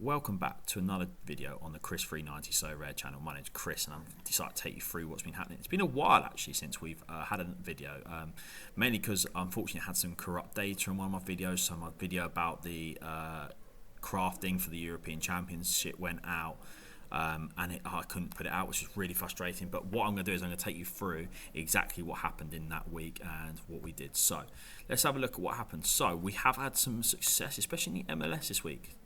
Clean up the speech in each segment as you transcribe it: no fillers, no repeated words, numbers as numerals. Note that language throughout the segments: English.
welcome back to another video on the Chris390 Sorare channel. My name's Chris and I've decided to take you through what's been happening. It's been a while actually since we've had a video, mainly because unfortunately I had some corrupt data in one of my videos. So my video about the crafting for the European Championship went out and I couldn't put it out, which was really frustrating. But what I'm going to do is I'm going to take you through exactly what happened in that week and what we did. So let's have a look at what happened. So we have had some success, especially in the MLS this week.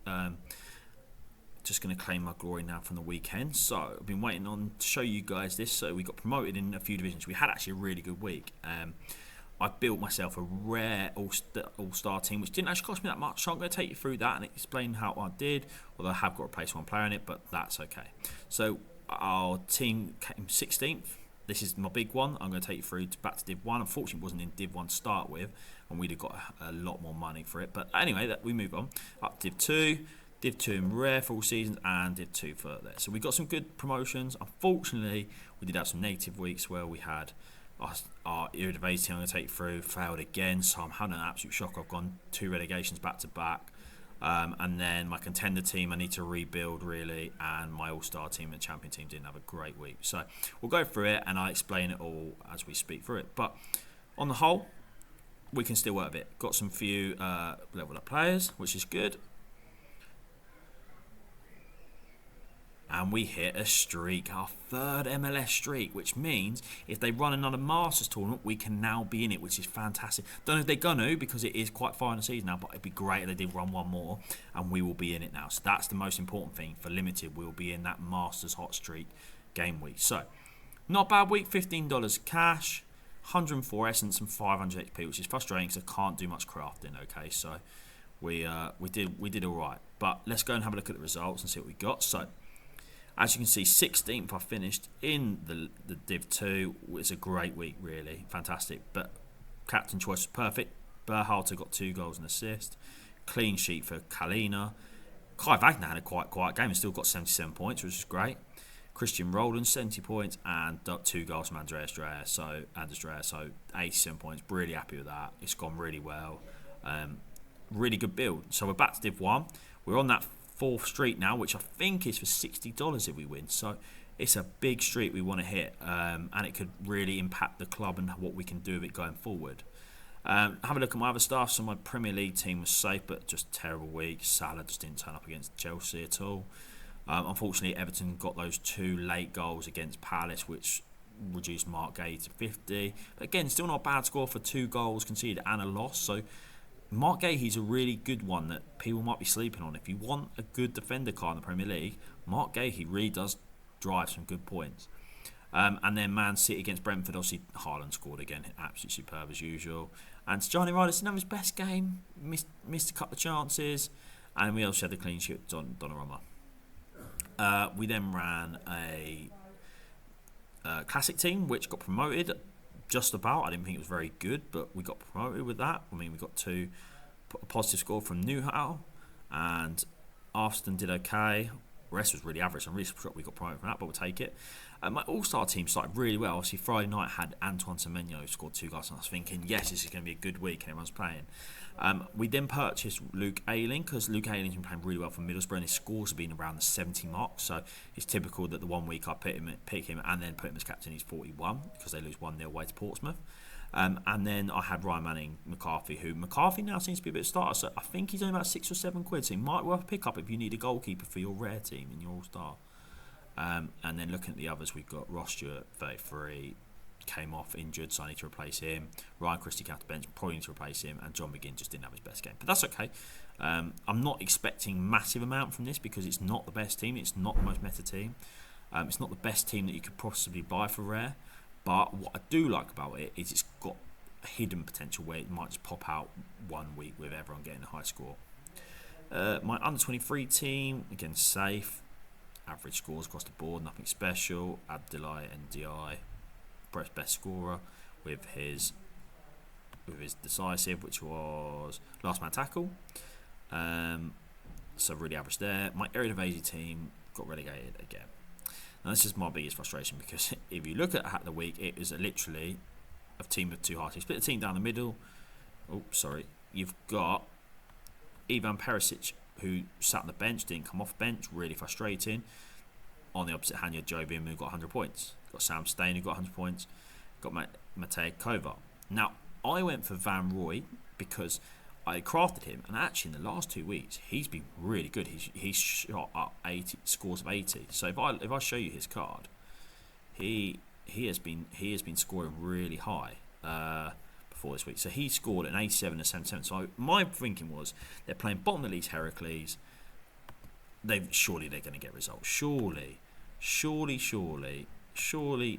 Just going to claim my glory now from the weekend. So I've been waiting on to show you guys this. So we got promoted in a few divisions. We had actually a really good week. I built myself a rare all-star team, which didn't actually cost me that much. So I'm going to take you through that and explain how I did. Although I have got to replace one player in it, but that's okay. So our team came 16th. This is my big one. I'm going to take you through back to Div 1. Unfortunately, it wasn't in Div 1 to start with, and we'd have got a lot more money for it. But anyway, we move on. Up to Div 2. Div 2 in rare for all seasons, and Div 2 for there. So we got some good promotions. Unfortunately, we did have some negative weeks where we had our Eredivisie team I'm going to take through failed again. So I'm having an absolute shock. I've gone 2 relegations back to back. And then my contender team I need to rebuild really, and my all-star team and champion team didn't have a great week. So we'll go through it and I'll explain it all as we speak through it. But on the whole, we can still work with it. Got some few level up players, which is good. And we hit a streak, our 3rd MLS streak, which means if they run another Masters tournament, we can now be in it, which is fantastic. Don't know if they're going to, because it is quite far in the season now, but it'd be great if they did run one more, and we will be in it now. So that's the most important thing for Limited. We'll be in that Masters hot streak game week. So, not a bad week, $15 cash, 104 essence and 500 XP, which is frustrating because I can't do much crafting, okay? So, we did all right. But let's go and have a look at the results and see what we got. So, as you can see, 16th I finished in the Div 2. It's a great week, really. Fantastic. But captain choice was perfect. Berhalter got 2 goals and assist. Clean sheet for Kalina. Kai Wagner had a quite quiet game and still got 77 points, which is great. Christian Roland, 70 points, and 2 goals from Andreas Dreyer. So 87 points. Really happy with that. It's gone really well. Really good build. So we're back to Div 1. We're on that 4th streak now, which I think is for $60 if we win. So it's a big streak we want to hit, and it could really impact the club and what we can do with it going forward. Have a look at my other stuff. So my Premier League team was safe, but just terrible week. Salah just didn't turn up against Chelsea at all. Unfortunately, Everton got those 2 late goals against Palace, which reduced Mark Gay to 50. But again, still not a bad score for 2 goals conceded and a loss. So Mark Gahey's a really good one that people might be sleeping on. If you want a good defender card in the Premier League, Mark Gahey really does drive some good points. And then Man City against Brentford, obviously Haaland scored again, absolutely superb as usual. And Johnny Ryder didn't have his best game, missed a couple of chances, and we also had the clean sheet with Donnarumma. We then ran a classic team which got promoted. Just about. I didn't think it was very good, but we got promoted with that. I mean, we got a positive score from Newhall, and Arston did okay. The rest was really average. I'm really shocked we got promoted from that, but we'll take it. My all-star team started really well. Obviously, Friday night had Antoine Semenyo who scored 2 goals, and I was thinking, yes, this is going to be a good week, and everyone's playing. We then purchased Luke Ayling, because Luke Ayling's been playing really well for Middlesbrough, and his scores have been around the 70 mark. So it's typical that the one week I pick him and then put him as captain, he's 41, because they lose 1-0 away to Portsmouth. And then I had Ryan Manning McCarthy, who McCarthy now seems to be a bit of a starter. So I think he's only about £6 or £7, so he might worth a pick up if you need a goalkeeper for your rare team in your all-star. And then looking at the others, we've got Ross Stewart, 33, came off injured, so I need to replace him. Ryan Christie came off the bench, probably need to replace him. And John McGinn just didn't have his best game, but that's okay. I'm not expecting massive amount from this because it's not the best team. It's not the most meta team. It's not the best team that you could possibly buy for rare. But what I do like about it is it's got a hidden potential where it might just pop out one week with everyone getting a high score. My under-23 team, again, safe. Average scores across the board, nothing special. Abdoulaye NDI, best scorer with his decisive, which was last man tackle. So really average there. My Eredivisie team got relegated again. Now this is my biggest frustration, because if you look at the week, it is literally a team of 2 halves. You split the team down the middle. Oh, sorry. You've got Ivan Perisic who sat on the bench, didn't come off bench, really frustrating. On the opposite hand, you had Joe Vim, who got 100 points. Got Sam Stain, who got 100 points. Got Matej Kovar. Now, I went for Van Roy because I crafted him, and actually in the last 2 weeks he's been really good. He's shot up 80 scores of 80. So if I show you his card, he has been scoring really high before this week. So he scored an 87 and 77. So my thinking was they're playing bottom of the league Heracles. Surely they're going to get results. Surely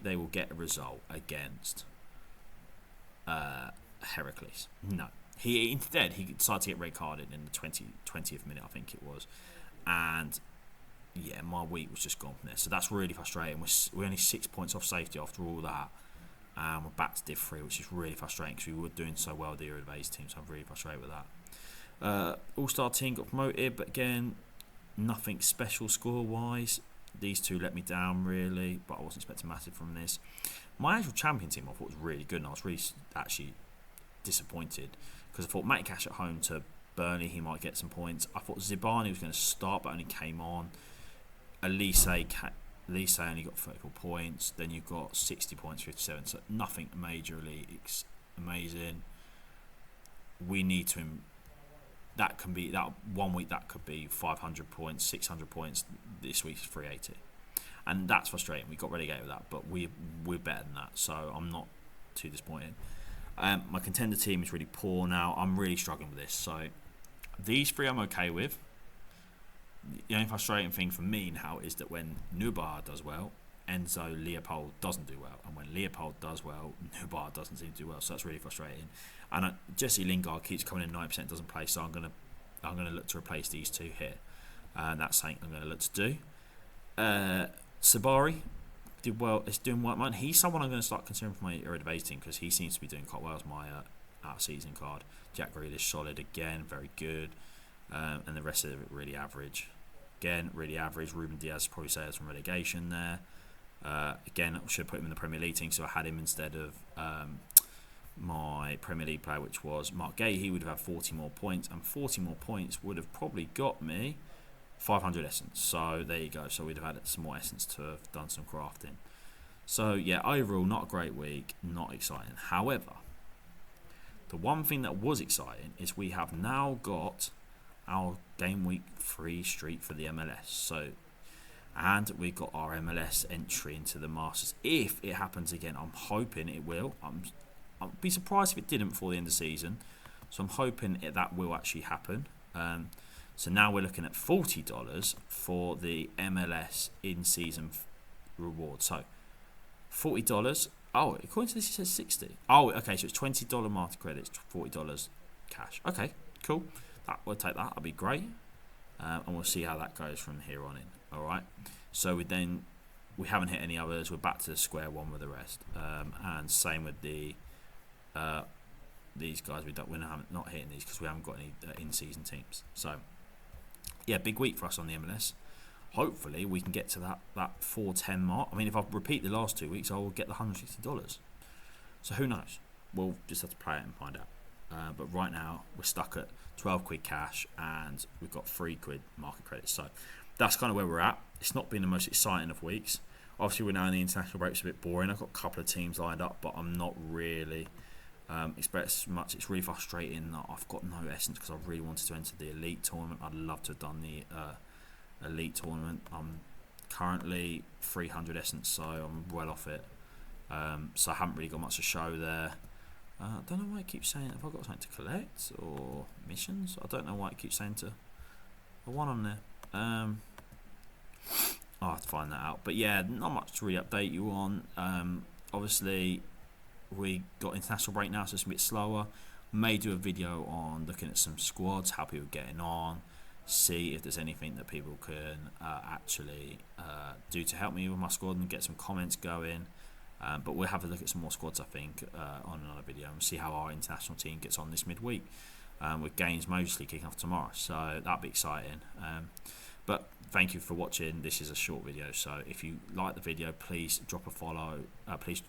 they will get a result against Heracles. No. Instead, he decided to get red carded in the 20th minute, I think it was. And, yeah, my week was just gone from there. So that's really frustrating. We're only 6 points off safety after all that. And we're back to Div 3, which is really frustrating because we were doing so well with the Eredivisie team. So I'm really frustrated with that. All-Star team got promoted, but again, nothing special score-wise. These two let me down, really, but I wasn't expecting massive from this. My actual champion team I thought was really good, and I was really actually disappointed because I thought Matty Cash at home to Burnley, he might get some points. I thought Zibani was going to start, but only came on. Elise only got 34 points. Then you've got 60 points, 57, so nothing majorly amazing. We need to... That 1 week that could be 500 points, 600 points. This week's 380, and that's frustrating. We got relegated with that, but we're better than that, so I'm not too disappointed. My contender team is really poor now. I'm really struggling with this. So these three I'm okay with. The only frustrating thing for me now is that when Nubar does well, Enzo Leopold doesn't do well, and when Leopold does well, Nubar doesn't seem to do well. So that's really frustrating. And Jesse Lingard keeps coming in 90%, doesn't play. So I'm gonna look to replace these two here. That's something I'm gonna look to do. Sabari did well. It's doing well. Man, he's someone I'm going to start considering for my Eredivisie team because he seems to be doing quite well as my out-of-season card. Jack Grealish solid again, very good, and the rest of it really average. Again, really average. Ruben Diaz probably says from relegation there. Again, I should have put him in the Premier League team, so I had him instead of my Premier League player, which was Mark Gay. He would have had 40 more points, and 40 more points would have probably got me 500 essence. So there you go. So we'd have had some more essence to have done some crafting. So yeah, overall not a great week, not exciting. However, the one thing that was exciting is we have now got our game week 3 streak for the MLS. So, and we got our MLS entry into the Masters. If it happens again, I'm hoping it will. I'd be surprised if it didn't before the end of the season. So I'm hoping that will actually happen. So now we're looking at $40 for the MLS in-season reward. So $40. Oh, according to this, it says 60. Oh, okay. So it's $20 market credits, $40 cash. Okay, cool. We'll take that. That'll be great. And we'll see how that goes from here on in. All right. So we haven't hit any others. We're back to the square one with the rest. And same with these guys. We're not hitting these because we haven't got any in-season teams. So yeah, big week for us on the MLS. Hopefully we can get to that 410 mark. I mean, if I repeat the last 2 weeks, I will get the $160. So who knows? We'll just have to play it and find out. But right now we're stuck at 12 quid cash and we've got 3 quid market credits. So that's kind of where we're at. It's not been the most exciting of weeks. Obviously we're now in the international break. It's a bit boring. I've got a couple of teams lined up, but I'm not really expect much. It's really frustrating that I've got no essence because I really wanted to enter the elite tournament. I'd love to have done the elite tournament. I'm currently 300 essence, so I'm well off it. So I haven't really got much to show there. I don't know why it keeps saying, have I got something to collect or missions? I don't know why it keeps saying to a one on there. I'll have to find that out. But yeah, not much to really update you on. Obviously we got international break now, so it's a bit slower. May do a video on looking at some squads, how people are getting on, see if there's anything that people can actually do to help me with my squad and get some comments going. But we'll have a look at some more squads, I think, on another video and see how our international team gets on this midweek, with games mostly kicking off tomorrow. So that'll be exciting. But thank you for watching. This is a short video, so if you like the video, please drop a follow. Please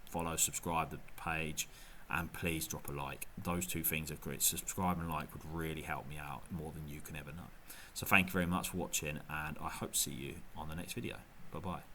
follow, subscribe the page, and please drop a like. Those two things are great. Subscribe and like would really help me out more than you can ever know. So thank you very much for watching, and I hope to see you on the next video. Bye bye.